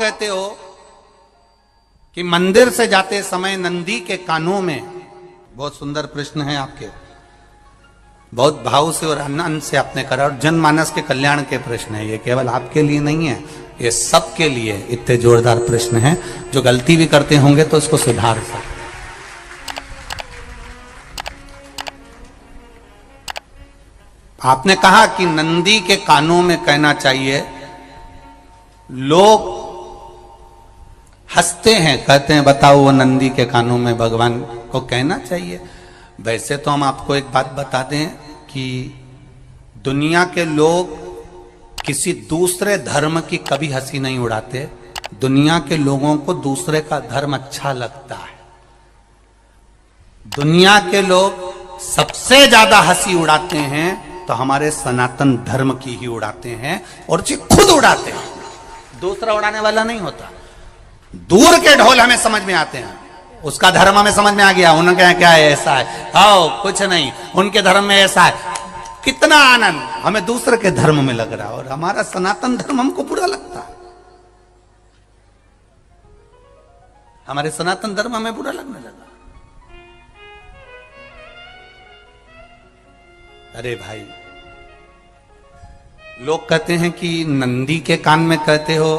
कहते हो कि मंदिर से जाते समय नंदी के कानों में, बहुत सुंदर प्रश्न है आपके, बहुत भाव से और आनंद से आपने करा, और जनमानस के कल्याण के प्रश्न है ये, केवल आपके लिए नहीं है, ये सबके लिए इतने जोरदार प्रश्न हैं। जो गलती भी करते होंगे तो उसको सुधार सकते। आपने कहा कि नंदी के कानों में कहना चाहिए, लोग हंसते हैं, कहते हैं बताओ वो नंदी के कानों में भगवान को कहना चाहिए। वैसे तो हम आपको एक बात बता दें कि दुनिया के लोग किसी दूसरे धर्म की कभी हंसी नहीं उड़ाते। दुनिया के लोगों को दूसरे का धर्म अच्छा लगता है। दुनिया के लोग सबसे ज्यादा हंसी उड़ाते हैं तो हमारे सनातन धर्म की ही उड़ाते हैं, और जी खुद उड़ाते हैं, दूसरा उड़ाने वाला नहीं होता। दूर के ढोल हमें समझ में आते हैं, उसका धर्म हमें समझ में आ गया, उनके यहाँ क्या है, ऐसा है, आओ कुछ नहीं, उनके धर्म में ऐसा है, कितना आनंद हमें दूसरे के धर्म में लग रहा है, और हमारा सनातन धर्म हमको बुरा लगता है। हमारे सनातन धर्म हमें बुरा लगने लगा। अरे भाई, लोग कहते हैं कि नंदी के कान में कहते हो,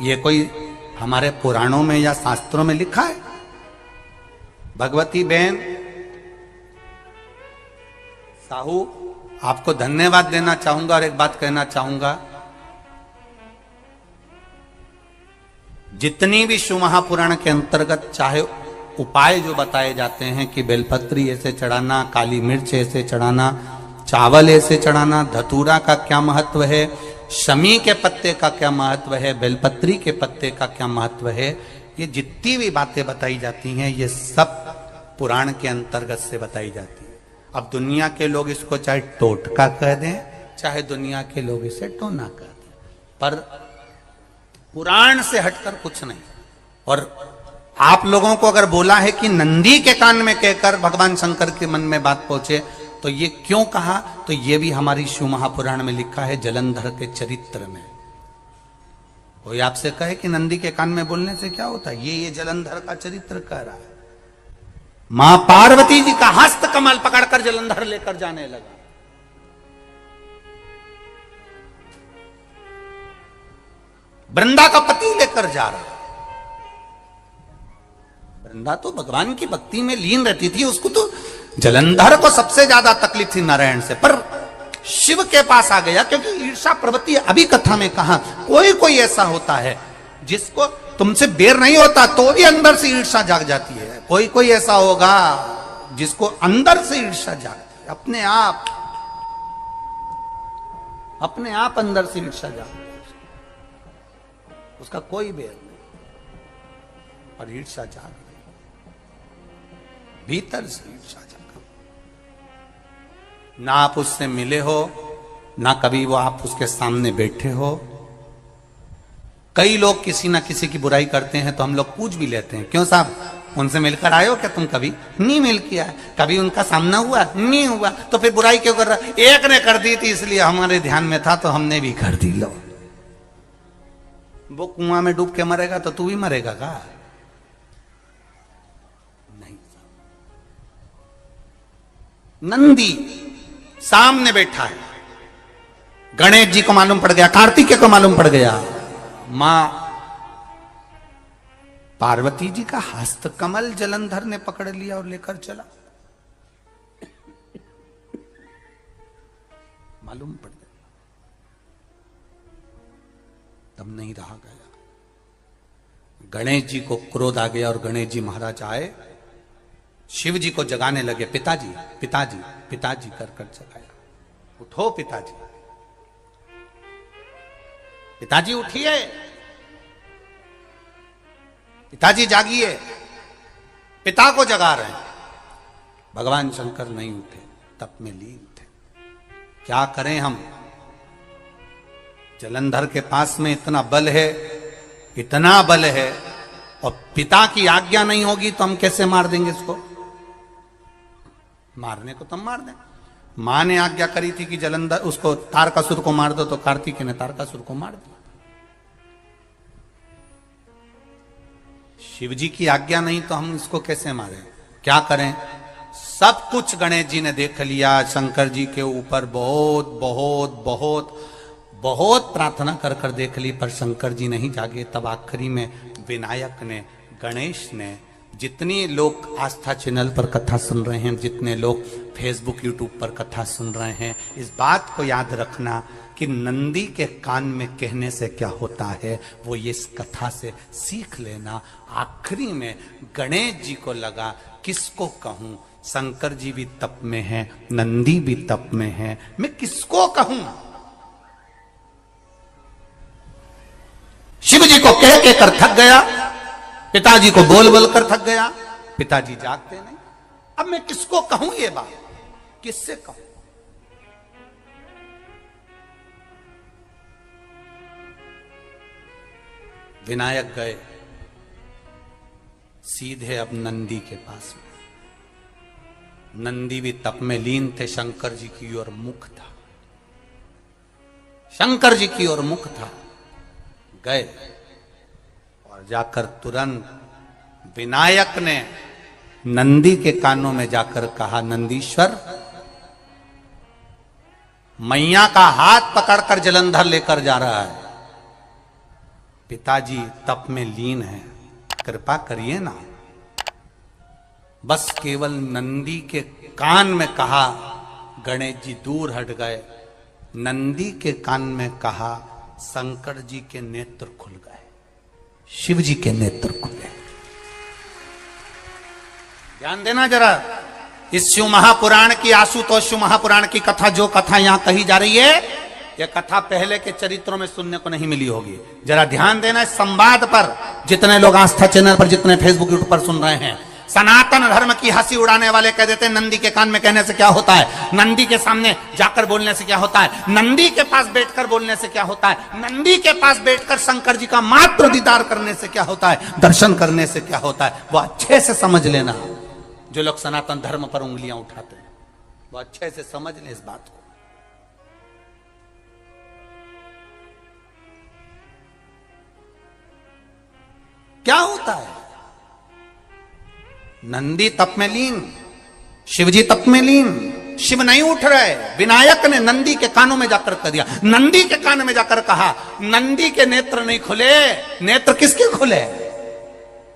ये कोई हमारे पुराणों में या शास्त्रों में लिखा है? भगवती बहन साहू, आपको धन्यवाद देना चाहूंगा और एक बात कहना चाहूंगा, जितनी भी शिव महापुराण के अंतर्गत चाहे उपाय जो बताए जाते हैं कि बेलपत्री ऐसे चढ़ाना, काली मिर्च ऐसे चढ़ाना, चावल ऐसे चढ़ाना, धतूरा का क्या महत्व है, शमी के पत्ते का क्या महत्व है, बेलपत्री के पत्ते का क्या महत्व है, ये जितनी भी बातें बताई जाती हैं ये सब पुराण के अंतर्गत से बताई जाती है। अब दुनिया के लोग इसको चाहे टोटका कह दें, चाहे दुनिया के लोग इसे टोना कह दें, पर पुराण से हटकर कुछ नहीं। और आप लोगों को अगर बोला है कि नंदी के कान में कहकर भगवान शंकर के मन में बात पहुंचे, तो ये क्यों कहा, तो ये भी हमारी शिव महापुराण में लिखा है, जलंधर के चरित्र में। कोई आपसे कहे कि नंदी के कान में बोलने से क्या होता है, ये जलंधर का चरित्र कह रहा है। मां पार्वती जी का हस्त कमल पकड़कर जलंधर लेकर जाने लगा। वृंदा का पति लेकर जा रहा। वृंदा तो भगवान की भक्ति में लीन रहती थी, उसको तो जलंधर को सबसे ज्यादा तकलीफ थी नारायण से, पर शिव के पास आ गया, क्योंकि ईर्षा प्रवृत्ति, अभी कथा में कहा, कोई कोई ऐसा होता है जिसको तुमसे बेर नहीं होता तो भी अंदर से ईर्षा जाग जाती है। कोई कोई ऐसा होगा जिसको अंदर से ईर्षा जागती है, अपने आप अंदर से ईर्षा जागती है, उसका कोई बेर नहीं, और ईर्षा जाग गई, भीतर से ईर्षा जागा। ना आप उससे मिले हो, ना कभी वो आप उसके सामने बैठे हो। कई लोग किसी ना किसी की बुराई करते हैं तो हम लोग पूछ भी लेते हैं, क्यों साहब उनसे मिलकर आए हो क्या तुम? कभी नहीं मिल किया, कभी उनका सामना हुआ नहीं हुआ, तो फिर बुराई क्यों कर रहा? एक ने कर दी थी इसलिए हमारे ध्यान में था तो हमने भी कर दी। लो, वो कुआं में डूब के मरेगा तो तू भी मरेगा का? नहीं। नंदी सामने बैठा है, गणेश जी को मालूम पड़ गया, कार्तिकेय को मालूम पड़ गया, मां पार्वती जी का हस्त कमल जलंधर ने पकड़ लिया और लेकर चला। मालूम पड़ गया, तब नहीं रहा गया। गणेश जी को क्रोध आ गया और गणेश जी महाराज आए, शिव जी को जगाने लगे, पिताजी पिताजी पिताजी कर कर जगाया, उठो पिताजी, पिताजी उठिए, पिताजी जागिए, पिता को जगा रहे हैं। भगवान शंकर नहीं उठे, तप में लीन थे। क्या करें हम? जलंधर के पास में इतना बल है, इतना बल है, और पिता की आज्ञा नहीं होगी तो हम कैसे मार देंगे इसको? मारने को तो हम मार दें। मां ने आज्ञा करी थी कि जलंधर उसको तारकासुर को मार दो, तो कार्तिकेय ने तारकासुर को मार दिया। शिव जी की आज्ञा नहीं तो हम इसको कैसे मारें, क्या करें? सब कुछ गणेश जी ने देख लिया, शंकर जी के ऊपर बहुत बहुत बहुत बहुत प्रार्थना कर कर देख ली, पर शंकर जी नहीं जागे। तब आखिरी में विनायक ने, गणेश ने, जितनी लोग आस्था चैनल पर कथा सुन रहे हैं, जितने लोग फेसबुक यूट्यूब पर कथा सुन रहे हैं, इस बात को याद रखना कि नंदी के कान में कहने से क्या होता है वो ये इस कथा से सीख लेना। आखिरी में गणेश जी को लगा किसको कहूं, शंकर जी भी तप में हैं, नंदी भी तप में है, मैं किसको कहूं? शिव जी को कह के कर थक गया, पिताजी को बोल बोल कर थक गया, पिताजी जागते नहीं। अब मैं किसको कहूं ये बात, किससे कहूं? विनायक गए सीधे अब नंदी के पास में। नंदी भी तप में लीन थे, शंकर जी की ओर मुख था, शंकर जी की ओर मुख था। गए और जाकर तुरंत विनायक ने नंदी के कानों में जाकर कहा, नंदीश्वर, मैया का हाथ पकड़कर जलंधर लेकर जा रहा है, पिताजी तप में लीन है, कृपा करिए ना। बस केवल नंदी के कान में कहा, गणेश जी दूर हट गए। नंदी के कान में कहा, शंकर जी के नेत्र खुल गए, शिव जी के नेत्र खुले। ध्यान देना जरा, इस शिव महापुराण की, आशुतोष शिव महापुराण की कथा, जो कथा यहां कही जा रही है, यह कथा पहले के चरित्रों में सुनने को नहीं मिली होगी। जरा ध्यान देना इस संवाद पर, जितने लोग आस्था चैनल पर, जितने फेसबुक यूट्यूब पर सुन रहे हैं। सनातन धर्म की हंसी उड़ाने वाले कह देते हैं नंदी के कान में कहने से क्या होता है, नंदी के सामने जाकर बोलने से क्या होता है, नंदी के पास बैठकर बोलने से क्या होता है, नंदी के पास बैठकर शंकर जी का मात्र दीदार करने से क्या होता है, दर्शन करने से क्या होता है। वो अच्छे से समझ लेना, जो लोग सनातन धर्म पर उंगलियां उठाते हैं वो अच्छे से समझ लें इस बात को। क्या होता है, नंदी तप में लीन, शिवजी तप में लीन, शिव नहीं उठ रहे। विनायक ने नंदी के कानों में जाकर कह दिया, नंदी के कान में जाकर कहा, नंदी के नेत्र नहीं खुले। नेत्र किसके खुले?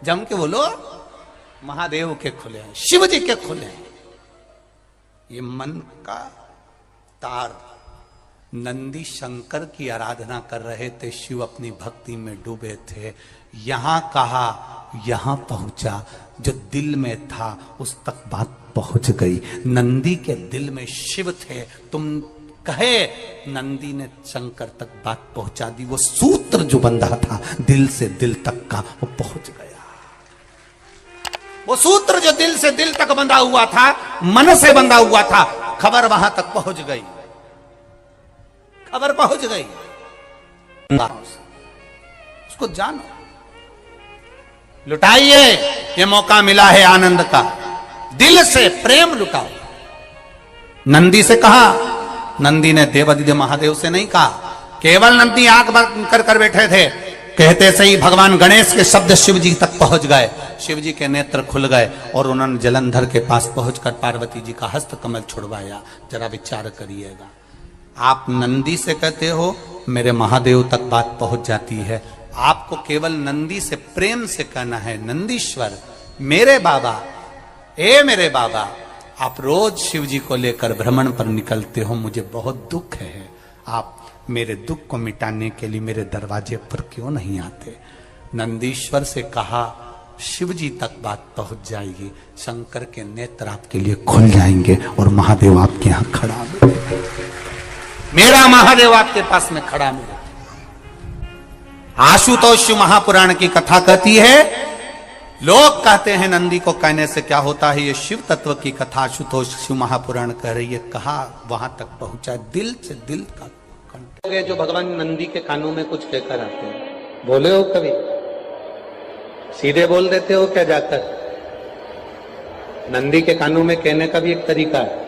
जम के बोलो, महादेव के खुले, शिव जी के खुले। ये मन का तार। नंदी शंकर की आराधना कर रहे थे, शिव अपनी भक्ति में डूबे थे। यहां कहा, यहां पहुंचा, जो दिल में था उस तक बात पहुंच गई। नंदी के दिल में शिव थे, तुम कहे, नंदी ने शंकर तक बात पहुंचा दी। वो सूत्र जो बंधा था दिल से दिल तक का, वो पहुंच गया। वो सूत्र जो दिल से दिल तक बंधा हुआ था, मन से बंधा हुआ था, खबर वहां तक पहुंच गई, खबर पहुंच गई। उसको जानो, लुटाइए, ये मौका मिला है आनंद का, दिल से प्रेम लुटाओ। नंदी से कहा, नंदी ने देवादिदेव महादेव से नहीं कहा। केवल नंदी आंख बंद कर कर बैठे थे, कहते सही भगवान गणेश के शब्द शिव जी तक पहुंच गए। शिव जी के नेत्र खुल गए और उन्होंने जलंधर के पास पहुंचकर पार्वती जी का हस्त कमल छुड़वाया। जरा विचार करिएगा, आप नंदी से कहते हो मेरे महादेव तक बात पहुंच जाती है। आपको केवल नंदी से प्रेम से कहना है, नंदीश्वर मेरे बाबा, ए मेरे बाबा, आप रोज शिव जी को लेकर भ्रमण पर निकलते हो, मुझे बहुत दुख है, आप मेरे दुख को मिटाने के लिए मेरे दरवाजे पर क्यों नहीं आते? नंदीश्वर से कहा, शिव जी तक बात पहुंच जाएगी, शंकर के नेत्र आपके लिए खुल जाएंगे और महादेव आपके यहां खड़ा मिलेगा, मेरा महादेव आपके पास में खड़ा मिलेगा। आशुतोष महापुराण की कथा कहती है, लोग कहते हैं नंदी को कहने से क्या होता है, ये शिव तत्व की कथा आशुतोष शिव महापुराण कह रही है। कहा वहां तक पहुंचा, दिल से दिल का। जो भगवान नंदी के कानों में कुछ कहकर आते हैं, बोले हो कभी? सीधे बोल देते हो क्या जाकर? नंदी के कानों में कहने का भी एक तरीका है।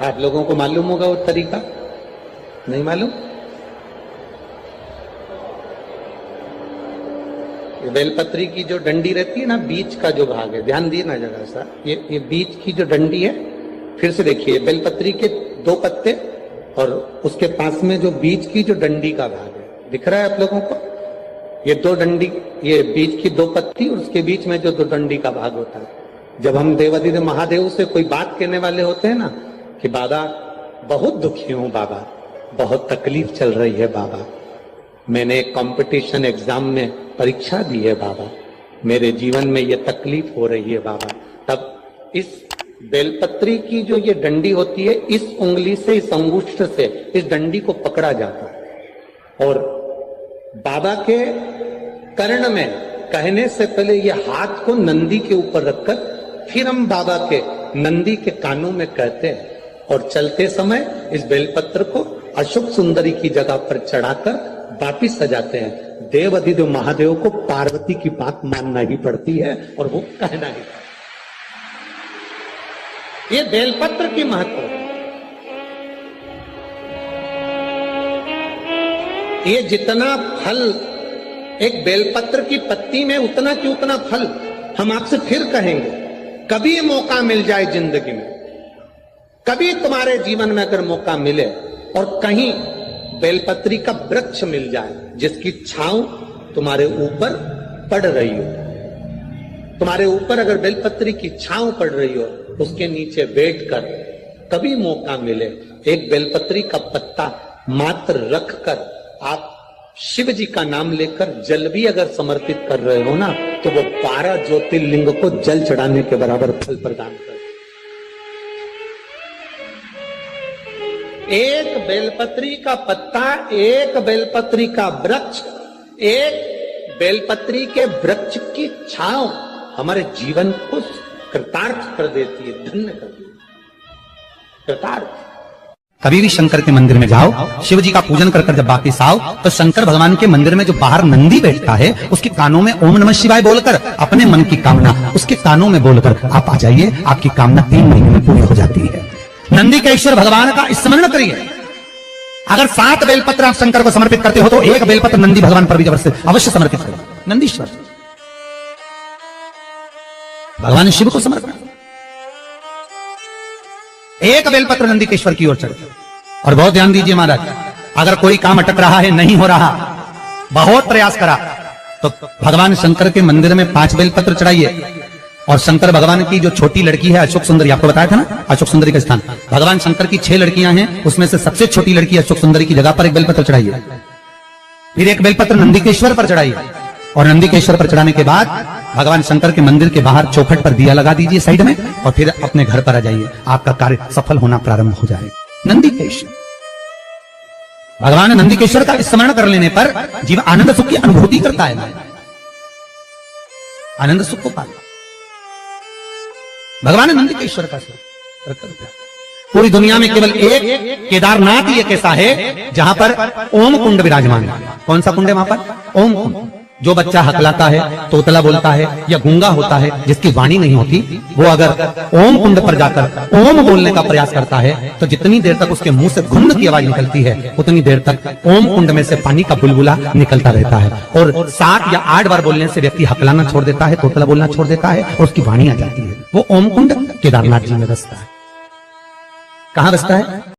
आप लोगों को मालूम होगा वो तरीका? नहीं मालूम? ये बेलपत्री की जो डंडी रहती है ना, बीच का जो भाग है, ध्यान दिए ना जरा सा, ये बीच की जो डंडी है, फिर से देखिए, बेलपत्री के 2 पत्ते और उसके पास में जो बीच की जो डंडी का भाग है, दिख रहा है आप लोगों को? ये 2 डंडी, ये बीच की 2 पत्ती और उसके बीच में जो 2 डंडी का भाग होता है। जब हम देवाधिदेव महादेव से कोई बात कहने वाले होते हैं ना कि बाबा बहुत दुखी हूं, बाबा बहुत तकलीफ चल रही है, बाबा मैंने एक कंपटीशन एग्जाम में परीक्षा दी है, बाबा मेरे जीवन में ये तकलीफ हो रही है, बाबा, तब इस बेलपत्री की जो ये डंडी होती है, इस उंगली से, इस अंगुष्ठ से इस डंडी को पकड़ा जाता है और बाबा के कर्ण में कहने से पहले ये हाथ को नंदी के ऊपर रखकर फिर हम बाबा के नंदी के कानों में कहते हैं और चलते समय इस बेलपत्र को अशोक सुंदरी की जगह पर चढ़ाकर वापिस सजाते हैं। देव अधिदेव महादेव को पार्वती की बात मानना ही पड़ती है और वो कहना ही पड़ता है। ये बेलपत्र की महत्व, ये जितना फल एक बेलपत्र की पत्ती में, उतना की उतना फल। हम आपसे फिर कहेंगे, कभी मौका मिल जाए जिंदगी में, कभी तुम्हारे जीवन में अगर मौका मिले और कहीं बेलपत्री का वृक्ष मिल जाए जिसकी छांव तुम्हारे ऊपर पड़ रही हो, तुम्हारे ऊपर अगर बेलपत्री की छांव पड़ रही हो, उसके नीचे बैठकर कभी मौका मिले, एक बेलपत्री का पत्ता मात्र रखकर आप शिव जी का नाम लेकर जल भी अगर समर्पित कर रहे हो ना, तो वो 12 ज्योतिर्लिंग को जल चढ़ाने के बराबर फल प्रदान कर। एक बेलपत्री का पत्ता, एक बेलपत्री का वृक्ष, एक बेलपत्री के वृक्ष की छांव हमारे जीवन को कृतार्थ कर देती है, धन्य कर देती है, कृतार्थ। कभी भी शंकर के मंदिर में जाओ, शिव जी का पूजन कर जब वापिस आओ, तो शंकर भगवान के मंदिर में जो बाहर नंदी बैठता है, उसके कानों में ओम नमः शिवाय बोलकर अपने मन की कामना उसके कानों में बोलकर आप आ जाइए, आपकी कामना 3 महीने में पूरी हो जाती है। नंदी के ईश्वर भगवान का स्मरण करिए। अगर 7 बेलपत्र आप शंकर को समर्पित करते हो तो 1 बेलपत्र नंदी भगवान पर भी अवश्य समर्पित करो। नंदीश्वर भगवान शिव को समर्पित, 1 बेलपत्र नंदीकेश्वर की ओर चढ़े। और बहुत ध्यान दीजिए महाराज, अगर कोई काम अटक रहा है, नहीं हो रहा, बहुत प्रयास करा, तो भगवान शंकर के मंदिर में 5 बेलपत्र चढ़ाइए। और शंकर भगवान की जो छोटी लड़की है अशोक सुंदरी, आपको बताया था ना अशोक सुंदरी का स्थान, भगवान शंकर की 6 लड़कियां हैं, उसमें से सबसे छोटी लड़की अशोक सुंदरी की जगह पर 1 बेलपत्र चढ़ाइए। फिर 1 बेलपत्र नंदीकेश्वर पर चढ़ाइए और नंदीकेश्वर पर चढ़ाने के बाद भगवान शंकर के मंदिर के बाहर चौखट पर दिया लगा दीजिए साइड में, और फिर अपने घर पर आ जाइए, आपका कार्य सफल होना प्रारंभ हो जाएगा। नंदीकेश्वर भगवान नंदीकेश्वर का स्मरण कर लेने पर जीवन आनंद सुख की अनुभूति करता है, आनंद सुख को पाता। भगवान नंदीकेश्वर का पूरी दुनिया में केवल एक केदारनाथ ही एक ऐसा है जहां पर ओम कुंड विराजमान है। कौन सा कुंड है वहां पर? ओम कुंड। जो बच्चा हकलाता है, तोतला बोलता है या गूंगा होता है, जिसकी वाणी नहीं होती, वो अगर ओम कुंड पर जाकर ओम बोलने का प्रयास करता है तो जितनी देर तक उसके मुंह से घुंड की आवाज निकलती है, उतनी देर तक ओम कुंड में से पानी का बुलबुला निकलता रहता है। और 7 या 8 बार बोलने से व्यक्ति हकलाना छोड़ देता है, तोतला बोलना छोड़ देता है और उसकी वाणी आ जाती है। वो ओम कुंड केदारनाथ जी में बसता है। कहां बसता है?